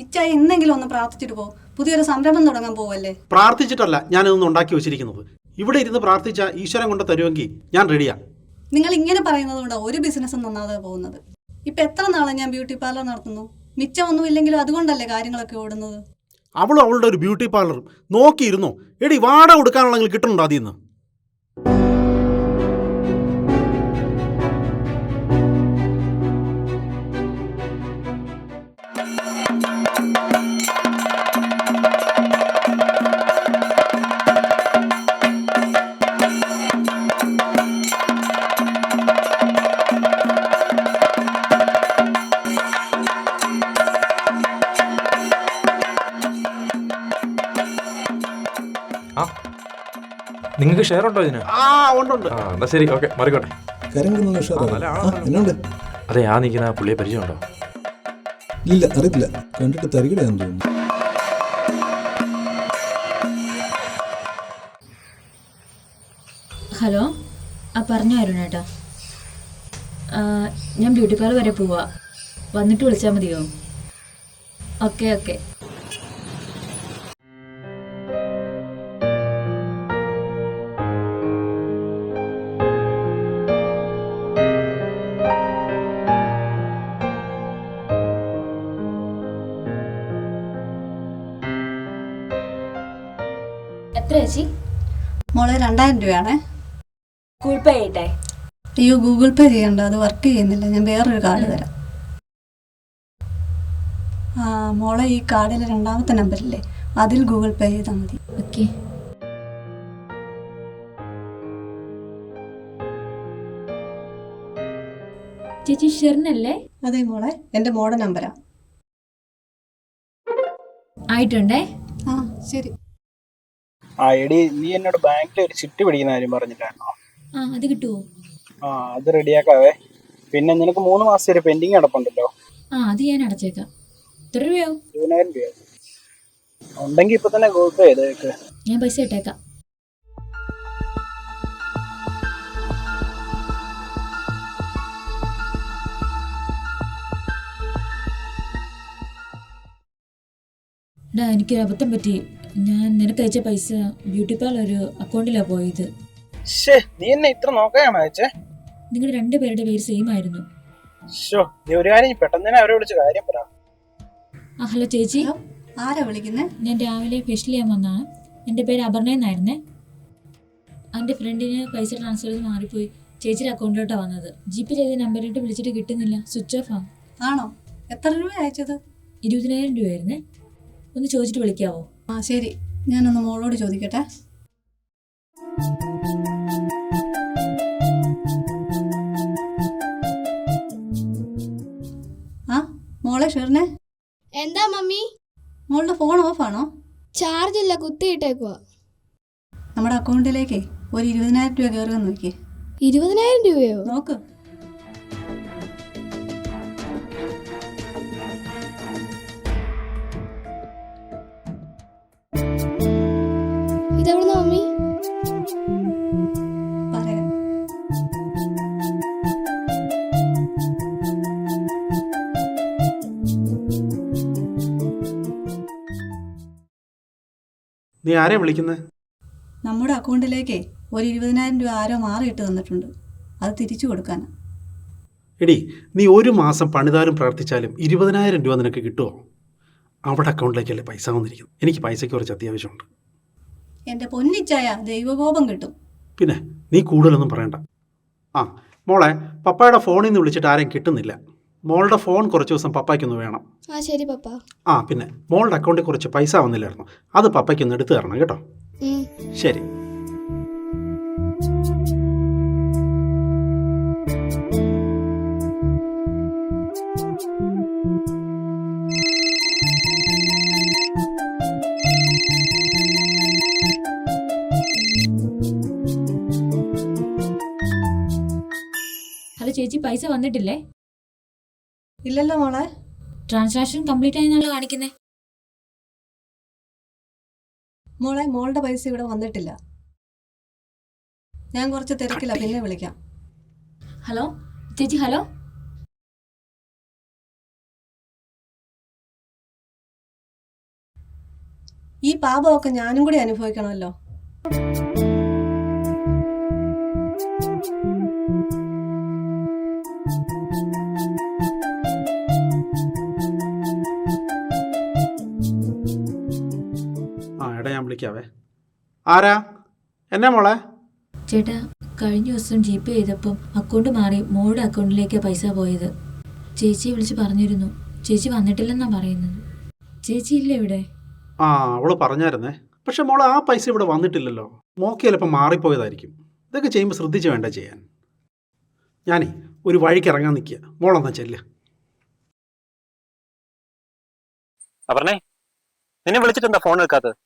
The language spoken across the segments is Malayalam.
ഇച്ചായി എന്തെങ്കിലും ഒന്ന് പ്രാർത്ഥിച്ചിട്ട് പോ. പുതിയൊരു സംരംഭം തുടങ്ങാൻ പോവല്ലേ? പ്രാർത്ഥിച്ചിട്ടല്ല ഞാനിതൊന്നും ഉണ്ടാക്കി വെച്ചിരിക്കുന്നത്. ഇവിടെ ഇരുന്ന് പ്രാർത്ഥിച്ച ഈശ്വരൻ കൊണ്ട് തരുമെങ്കിൽ ഞാൻ റെഡിയാ. നിങ്ങൾ ഇങ്ങനെ പറയുന്നത് കൊണ്ടാണ് ഒരു ബിസിനസ്സും നന്നാതെ പോകുന്നത്. ഇപ്പൊ എത്ര നാളെ ഞാൻ ബ്യൂട്ടി പാർലർ നടത്തുന്നു. മിച്ചമൊന്നും ഇല്ലെങ്കിലും അതുകൊണ്ടല്ലേ കാര്യങ്ങളൊക്കെ ഓടുന്നത്. അവളും അവളുടെ ഒരു ബ്യൂട്ടി പാർലറും നോക്കിയിരുന്നോ? എടി വാടക കൊടുക്കാനുള്ളെങ്കിൽ കിട്ടുന്നുണ്ടോ അതിൽ നിന്ന്? നിങ്ങൾക്ക് ഷെയർ ഉണ്ടോ ഇതിന്? ഉണ്ട്. എന്നാ ശരി, ഓക്കെ, മറിക്കോട്ടെ. അതെ, ആ നിൽക്കുന്ന പുള്ളിയെ പരിചയമുണ്ടോ? ഇല്ല, അറിയില്ല. കണ്ടിട്ട് തരികടയാന്ന് തോന്നുന്നു. ഹലോ, പറഞ്ഞു അരുണേട്ടാ. ഞാൻ ബ്യൂട്ടി പാർലർ വരെ പോവാ. വന്നിട്ട് വിളിച്ചാൽ മതിയോ? Okay okay. എത്ര ചേച്ചി? മോളെ 2000 രൂപയാണേ. ഗൂഗിൾ പേ ചെയ്യട്ടെ? അയ്യോ, ഗൂഗിൾ പേ ചെയ്യണ്ട, അത് വർക്ക് ചെയ്യുന്നില്ല. ഞാൻ വേറൊരു കാർഡ് തരാം. മോളെ ഈ കാർഡിലെ 2ാമത്തെ നമ്പറില്ലേ, അതിൽ ഗൂഗിൾ പേ ചെയ്താൽ മതി. ഓക്കെ. ചേച്ചി ഷെറിനല്ലേ? അതെ മോളെ, എൻ്റെ മോളുടെ നമ്പരാ. ആയിട്ടുണ്ടേ. ശരി. എടി, നീ എന്നോട് ബാങ്കിൽ ഒരു ചിട്ടി പിടിക്കുന്ന കാര്യം പറഞ്ഞിട്ടാണോ? അത് കിട്ടുമോ? അത് റെഡിയാക്കാവേ. പിന്നെ നിനക്ക് 3 മാസം ഒരു പെൻഡിങ് കിടപ്പുണ്ടല്ലോ. അത് ഞാൻ അടച്ചേക്കാം. എത്ര രൂപയാവും? 20,000 രൂപ ഉണ്ടെങ്കിൽ ഇപ്പൊ തന്നെ ഗൂഗിൾ പേ ചെയ്തേക്ക്. ഞാൻ പൈസ ഇട്ടേക്കാം. എനിക്കൊരു അബദ്ധം പറ്റി. ഞാൻ നിനക്ക് അയച്ച പൈസ ബ്യൂട്ടി പാർലർ ഒരു അക്കൗണ്ടിലാണ് പോയത്. നീ എന്നെ ഇത്ര നോക്കാനാണോ അയച്ചേ? നിങ്ങളുടെ 2 പേരുടെ പേര് സെയിം ആയിരുന്നു. നീ ഒരു കാര്യം പെട്ടെന്ന് തന്നെ അവരെ വിളിച്ച് കാര്യം പറ. ഹലോ ചേച്ചി, ആരാ വിളിക്കുന്നേ? ഞാൻ രാവിലെ ഫെഷ്യൽ ചെയ്യാൻ വന്നതാണ്. എൻ്റെ പേര് അപർണ എന്നായിരുന്നേ. എൻ്റെ ഫ്രണ്ടിന് പൈസ ട്രാൻസ്ഫർ ചെയ്ത് മാറിപ്പോയി. ചേച്ചിയുടെ അക്കൗണ്ടിലോട്ടാണ് വന്നത്. ജിപേ ചെയ്ത നമ്പറിട്ട് വിളിച്ചിട്ട് കിട്ടുന്നില്ല, സ്വിച്ച് ഓഫ് ആണ്. ആണോ? എത്ര രൂപ അയച്ചത്? 20,000 രൂപയായിരുന്നേ. ഒന്ന് ചോദിച്ചിട്ട് വിളിക്കാവോ? ശരി, ഞാനൊന്ന് മോളോട് ചോദിക്കട്ടെ. മോളെ ഷെറിനെ. എന്താ മമ്മി? മോളുടെ ഫോൺ ഓഫ് ആണോ? ചാർജ് ഇല്ല, കുത്തിയിട്ടേക്കുവാ. നമ്മുടെ അക്കൗണ്ടിലേക്ക് ഒരു 20,000 രൂപ കയറുക നോക്കിയേ. 20,000 രൂപയോ? നോക്ക്. ഇതെവിടുന്ന മമ്മി? പറയാം. നീ ആരെയാ വിളിക്കുന്നത്? നമ്മുടെ അക്കൗണ്ടിലേക്ക് ഒരു 20,000 രൂപ ആരോ മാറിയിട്ട് തന്നിട്ടുണ്ട്. അത് തിരിച്ചു കൊടുക്കാനാ. എടി, നീ ഒരു മാസം പണിതാലും പ്രവർത്തിച്ചാലും 20,000 രൂപ നിനക്ക് കിട്ടുമോ? അവിടെ അക്കൗണ്ടിലേക്കല്ലേ പൈസ വന്നിരിക്കുന്നു. എനിക്ക് പൈസയ്ക്ക് കുറച്ച് അത്യാവശ്യമുണ്ട്. എൻ്റെ പൊന്നിച്ചായ, ദൈവകോപം കിട്ടും. പിന്നെ നീ കൂടുതലൊന്നും പറയണ്ട. മോളെ, പപ്പായുടെ ഫോണിൽ നിന്ന് വിളിച്ചിട്ട് ആരെയും കിട്ടുന്നില്ല. മോളുടെ ഫോൺ കുറച്ച് ദിവസം പപ്പായ്ക്കൊന്ന് വേണം. ശരി പപ്പ. പിന്നെ മോളുടെ അക്കൗണ്ടിൽ കുറച്ച് പൈസ വന്നില്ലായിരുന്നു, അത് പപ്പയ്ക്കൊന്ന് എടുത്തു തരണം കേട്ടോ. ശരി. ചേച്ചി പൈസ വന്നിട്ടില്ലേ? ഇല്ലല്ലോ മോളെ. ട്രാൻസാക്ഷൻ കംപ്ലീറ്റ് ആയെന്നാണ് കാണിക്കുന്നത്. മോളെ, മോളുടെ പൈസ ഇവിടെ വന്നിട്ടില്ല. ഞാൻ കുറച്ച് തിരക്കില്ല, പിന്നെ വിളിക്കാം. ഹലോ ചേച്ചി, ഹലോ. ഈ പാപമൊക്കെ ഞാനും കൂടി അനുഭവിക്കണമല്ലോ. എടാ ഞാൻ വിളിക്കാവേ. ആരാ? എന്നാ മോളെ? ചേട്ടാ, കഴിഞ്ഞ ദിവസം GP ചെയ്തപ്പം അക്കൗണ്ട് മാറി മോളുടെ അക്കൗണ്ടിലേക്ക് പൈസ പോയത്. ചേച്ചിയെ വിളിച്ച് പറഞ്ഞിരുന്നു. ചേച്ചി വന്നിട്ടില്ലെന്നാ പറയുന്നത്. ചേച്ചി ഇല്ല ഇവിടെ? അവള് പറഞ്ഞായിരുന്നേ. പക്ഷെ മോളെ, ആ പൈസ ഇവിടെ വന്നിട്ടില്ലല്ലോ. മോക്ക് ചിലപ്പോൾ മാറിപ്പോയതായിരിക്കും. ഇതൊക്കെ ചെയ്യുമ്പോൾ ശ്രദ്ധിച്ച് വേണ്ട ചെയ്യാൻ. ഞാനേ ഒരു വഴിക്ക് ഇറങ്ങാൻ നിൽക്കുക. മോളെന്നാ ചെല്ല്. അപർണേ, നിന്നെ വിളിച്ചിട്ട് എന്താ ഫോൺ എടുക്കാത്തത്?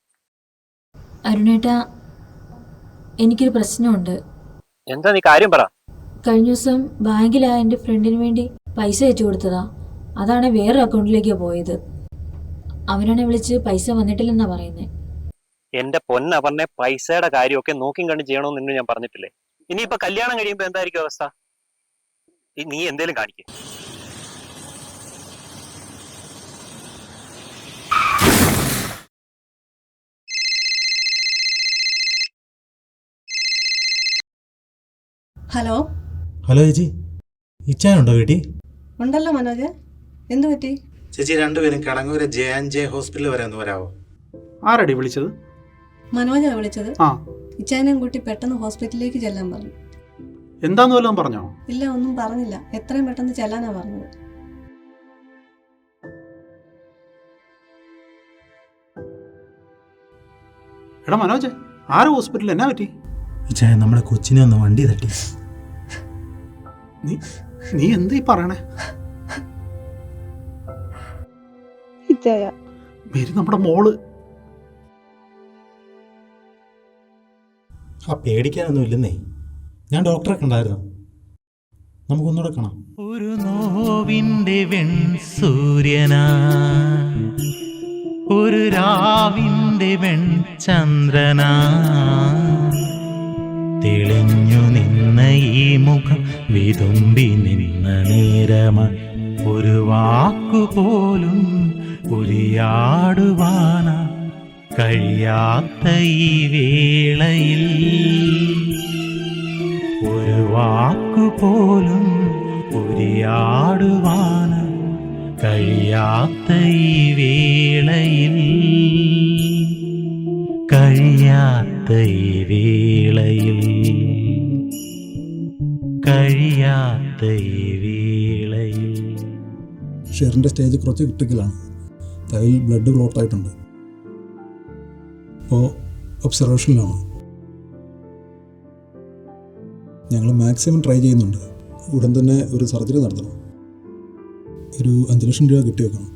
അരുണേട്ടാ, എനിക്കൊരു പ്രശ്നമുണ്ട്. എന്താ, നീ കാര്യം പറ. കഴിഞ്ഞ ദിവസം ബാങ്കിലാ എൻ്റെ ഫ്രണ്ടിന് വേണ്ടി പൈസ അയച്ചു കൊടുത്തതാ. അതാണ് വേറെ അക്കൗണ്ടിലേക്ക് പോയത്. അവനാണെ വിളിച്ച് പൈസ വന്നിട്ടില്ലെന്നാ പറയുന്നത്. എന്റെ പൊന്നപർണെ, പൈസയുടെ കാര്യമൊക്കെ നോക്കിയും കണ്ടും ചെയ്യണമെന്ന് നിന്നെ ഞാൻ പറഞ്ഞിട്ടില്ലേ? ഇനിയിപ്പോ കല്യാണം കഴിയുമ്പോ എന്തായിരിക്കും അവസ്ഥ? നീ എന്തേലും കാണിക്കും. ഹലോ. ഹലോ ചേച്ചി, ഇച്ചാനുണ്ടോ വീട്ടിൽ? ഉണ്ടല്ലോ മനോജ്, എന്തു പറ്റി? ചേച്ചി, രണ്ടുപേരും കടങ്ങൂര് JNJ ഹോസ്പിറ്റലിൽ വരെ ഒന്ന് വരാമോ? ആരടി വിളിച്ചത്? മനോജാ വിളിച്ചത്. ആ, ഇച്ചാനെയും കൂട്ടി പെട്ടെന്ന് ഹോസ്പിറ്റലിലേക്ക് ചെല്ലാൻ പറഞ്ഞു. എന്താന്ന് വല്ലതും പറഞ്ഞോ? ഇല്ല, ഒന്നും പറഞ്ഞില്ല. എത്രയും പെട്ടെന്ന് ചെല്ലാനാ പറഞ്ഞത്. എടാ മനോജ്, ആരാ ഹോസ്പിറ്റലിൽ? എന്നാ പറ്റി? ഇച്ചായ, നമ്മളെ കൊച്ചിനെ ഒന്ന് വണ്ടി തട്ടി. നീ എന്താ ഈ പറയണേ? മേരി, നമ്മുടെ മോള്. പേടിക്കാനൊന്നും ഇല്ലെന്നേ. ഞാൻ ഡോക്ടറെ കണ്ടായിരുന്നു. നമുക്കൊന്നുകൂടെ കാണാം. ഒരു നോവിൻ്റെ വെൺസൂര്യനാ, ഒരു രാവിൻ്റെ വെൺചന്ദ്രനാ, തെളിഞ്ഞു നിന്ന ഈ മുഖം വിതുമ്പി നിന്ന നേരമായി ഒരു വാക്കുപോലും ഉരിയാടുവാന കഴിയാത്ത ഈ വേളയിൽ, ഒരു വാക്കുപോലും ഉരിയാടുവാന കഴിയാത്ത ഈ വേളയിൽ, കഴിയാത്ത ഈ വേളയിൽ, കഴിയാത്ത ഈ വേളയിൽ. ഷെറിൻ്റെ സ്റ്റേജ് കുറച്ച് ക്രിട്ടിക്കലാണ്. തലയിൽ ബ്ലഡ് ക്ലോട്ട് ആയിട്ടുണ്ട്. ഇപ്പോൾ ഒബ്സർവേഷനിലാണ്. ഞങ്ങൾ മാക്സിമം ട്രൈ ചെയ്യുന്നുണ്ട്. ഉടൻ തന്നെ ഒരു സർജറി നടത്തണം. ഒരു 5 ലക്ഷം രൂപ കിട്ടി വെക്കണം.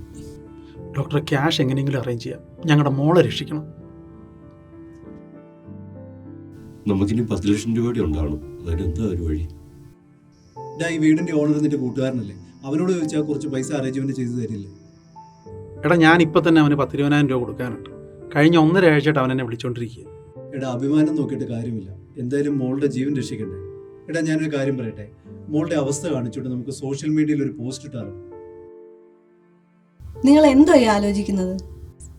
ഡോക്ടറെ, ക്യാഷ് എങ്ങനെയെങ്കിലും അറേഞ്ച് ചെയ്യാം. ഞങ്ങളുടെ മോളെ രക്ഷിക്കണം. നമുക്കിനി 10 ലക്ഷം രൂപയുടെ ഉണ്ടാവണം. അതിനെന്താ ഒരു വഴി? ഈ വീടിൻ്റെ ഓണർ നിന്റെ കൂട്ടുകാരനല്ലേ? അവനോട് ചോദിച്ചാൽ കുറച്ച് പൈസ അറേഞ്ച്മെന്റ് ചെയ്തു തരില്ലേ? എടാ, ഞാൻ ഇപ്പം തന്നെ അവന് 10-20,000 രൂപ കൊടുക്കാനുണ്ട്. കഴിഞ്ഞ 1.5 ആഴ്ചയായിട്ട് അവൻ എന്നെ വിളിച്ചോണ്ടിരിക്കുക. എടാ, അഭിമാനം നോക്കിയിട്ട് കാര്യമില്ല. എന്തായാലും മോളുടെ ജീവൻ രക്ഷിക്കണ്ടേ? എടാ, ഞാനൊരു കാര്യം പറയട്ടെ. മോളുടെ അവസ്ഥ കാണിച്ചിട്ട് നമുക്ക് സോഷ്യൽ മീഡിയയിൽ ഒരു പോസ്റ്റ് ഇട്ടാലോ? നിങ്ങൾ എന്തോ ആലോചിക്കുന്നത്?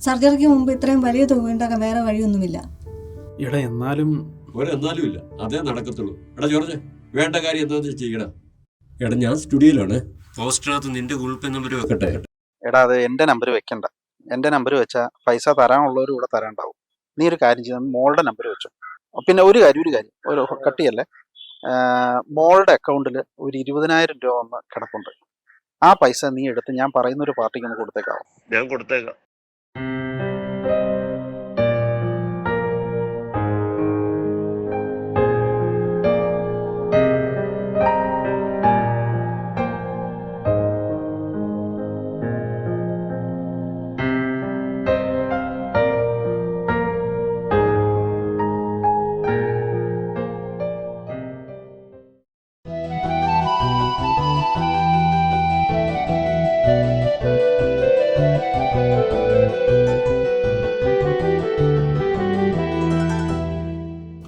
സർജറിക്ക് മുമ്പ് ഇത്രയും വലിയ തുക ഉണ്ടാക്കാൻ വേറെ വഴിയൊന്നുമില്ല. എടാ, എന്നാലും ഒരെന്നാലും ഇല്ല, അതേ നടക്കത്തുള്ളൂ. എടാ ജോർജ്, വേണ്ട കാര്യം എന്താണെന്ന് ചെയ്യണം. എടാ, ഞാൻ സ്റ്റുഡിയോയിലാണ്. പോസ്റ്ററിനകത്ത് നിന്റെ ഗൂഗിൾ പേ നമ്പർ വെക്കട്ടെ? എടാ, അത് എന്റെ നമ്പർ വെക്കണ്ട. എന്റെ നമ്പർ വെച്ചാൽ പൈസ തരാനുള്ളവർ ഇവിടെ തരാണ്ടാവും. നീ ഒരു കാര്യം ചെയ്താൽ മോളുടെ നമ്പർ വെച്ചു. പിന്നെ ഒരു കാര്യം ഒരു കട്ടിയല്ലേ, മോളുടെ അക്കൗണ്ടിൽ ഒരു 20,000 രൂപ വന്ന് കിടപ്പുണ്ട്. ആ പൈസ നീ എടുത്ത് ഞാൻ പറയുന്ന ഒരു പാർട്ടിക്ക് ഒന്ന് കൊടുത്തേക്കാവോ? ഞാൻ കൊടുത്തേക്കാം.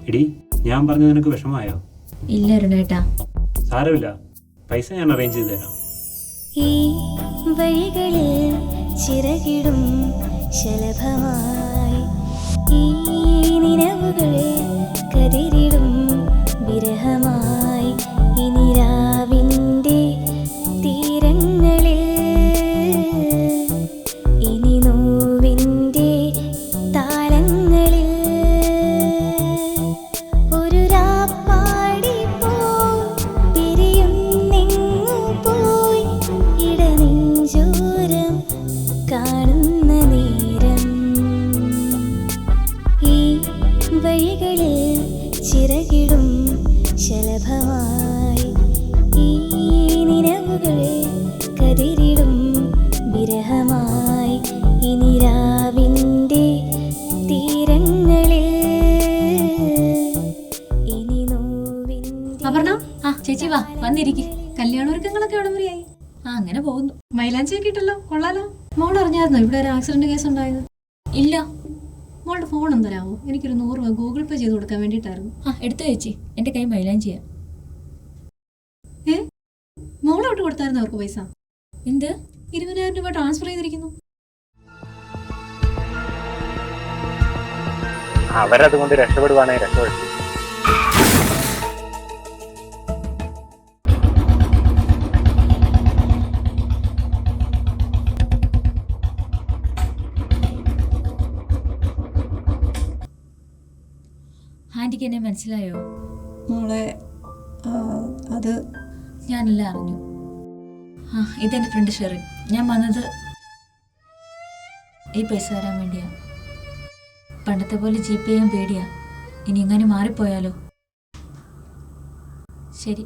എടി ഞാൻ പറഞ്ഞ നിനക്ക് വിഷമമായോ? ഇല്ല അരുണേട്ടാ. സാരമില്ല, പൈസ ഞാൻ അറേഞ്ച് ചെയ്ത് തരാം. ഈ വഴികളിൽ ചിറകിടും ശലഭമായി ഈ നിലവുകൾ കതിരിടും വിരഹമായി ഇനി രാവിൻ്റെ തീരങ്ങളിൽ ഇനി നോവിൻ്റെ താളങ്ങളിൽ ഒരു രാപ്പാടി പോ പിരിയുന്നെങ്ങു പോയി ഇടനെഞ്ചോരം കാണുന്ന നേരം ഈ വഴികളിൽ ചിറകിടും ശലഭമായി ഈ നിലവുകൾ കതിരിടും വിരഹമായി ഇനി രാവിൻ്റെ തീരങ്ങളിൽ ഇനി നോവിൻ്റെ അപർണ, ആ ചേച്ചി വാ, വന്നിരിക്കും. കല്യാണൊരുക്കങ്ങളൊക്കെ എവിടെ വരെയായി? അങ്ങനെ പോകുന്നു. മൈലാഞ്ചിയൊക്കെ ഇട്ടല്ലോ, കൊള്ളാലോ. മോൾ അറിഞ്ഞായിരുന്നോ ഇവിടെ ഒരു ആക്സിഡന്റ് കേസ് ഉണ്ടായത്? ഇല്ല. മോളുടെ ഫോൺ എന്തരാമോ? എനിക്കൊരു 100 രൂപ ഗൂഗിൾ പേ ചെയ്ത് കൊടുക്കാൻ വേണ്ടിയിട്ടായിരുന്നു. എടുത്തു ചേച്ചി, എൻ്റെ കൈ മൈലാഞ്ചിയാ. മോളോട്ട് കൊടുത്തായിരുന്നു അവർക്ക് പൈസ? എന്ത്? 20,000 രൂപ ട്രാൻസ്ഫർ ചെയ്തിരിക്കുന്നു. അവരതുകൊണ്ട് രക്ഷപ്പെടുവാണെങ്കിൽ രക്ഷപ്പെട്ടു. ആൻറ്റിക്ക് എന്നെ മനസ്സിലായോ? മോളെ അത് ഞാനെല്ലാം അറിഞ്ഞു. ഇതെൻ്റെ ഫ്രണ്ട് ഷെറിൻ. ഞാൻ വന്നത് ഈ പൈസ തരാൻ വേണ്ടിയാ. പണ്ടത്തെ പോലെ GP ചെയ്യാൻ പേടിയാ. ഇനി എങ്ങനെ മാറിപ്പോയാലോ? ശരി,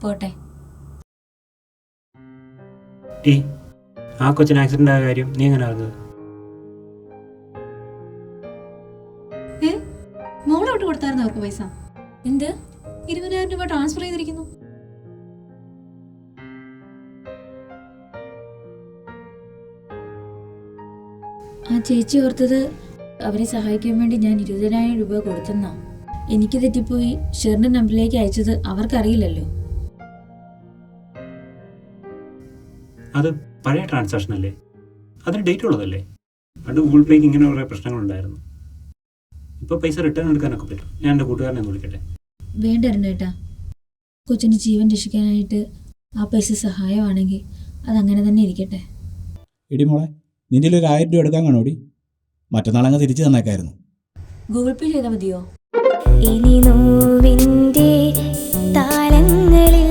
പോട്ടെ. ആ കൊച്ചിന് ആക്സിഡന്റ് ആയ കാര്യം നീ എങ്ങനെ അറിഞ്ഞത്? മോളോട്ട് കൊടുത്തായിരുന്നു അവർക്ക് പൈസ? എന്ത്? 20,000 രൂപ ട്രാൻസ്ഫർ ചെയ്തിരിക്കുന്നു. ആ ചേച്ചി ഓർത്തത് അവരെ സഹായിക്കാൻ വേണ്ടി ഞാൻ 20,000 രൂപ കൊടുത്തെന്നാ. എനിക്ക് തെറ്റിപ്പോയി ഷെറിന്റെ നമ്പറിലേക്ക് അയച്ചത് അവർക്കറിയില്ലല്ലോ. അത് പഴയ ട്രാൻസാക്ഷൻ അല്ലേ? അതിന് ഡേറ്റ് ഉള്ളതല്ലേ? പണ്ട് ഗൂഗിൾ പേക്ക് ഇങ്ങനെ കുറേ പ്രശ്നങ്ങളുണ്ടായിരുന്നു. ഇപ്പോൾ പൈസ റിട്ടേൺ എടുക്കാനൊക്കെ പറ്റും. ഞാൻ എൻ്റെ കൂട്ടുകാരനെ ഒന്ന് വിളിക്കട്ടെ? വേണ്ട അരുണേട്ടാ, കൊച്ചിൻ്റെ ജീവൻ രക്ഷിക്കാനായിട്ട് ആ പൈസ സഹായമാണെങ്കിൽ അതങ്ങനെ തന്നെ ഇരിക്കട്ടെ. എടി മോളെ, നിൻ്റെ ഒരു 1000 രൂപ എടുക്കാൻ കാണോടി? മറ്റന്നാളങ്ങ് തിരിച്ചു തന്നേക്കായിരുന്നു. ഗൂഗിൾ പേ ചെയ്താൽ മതിയോ? ഇനി നോവിൻ്റെ താളങ്ങളിൽ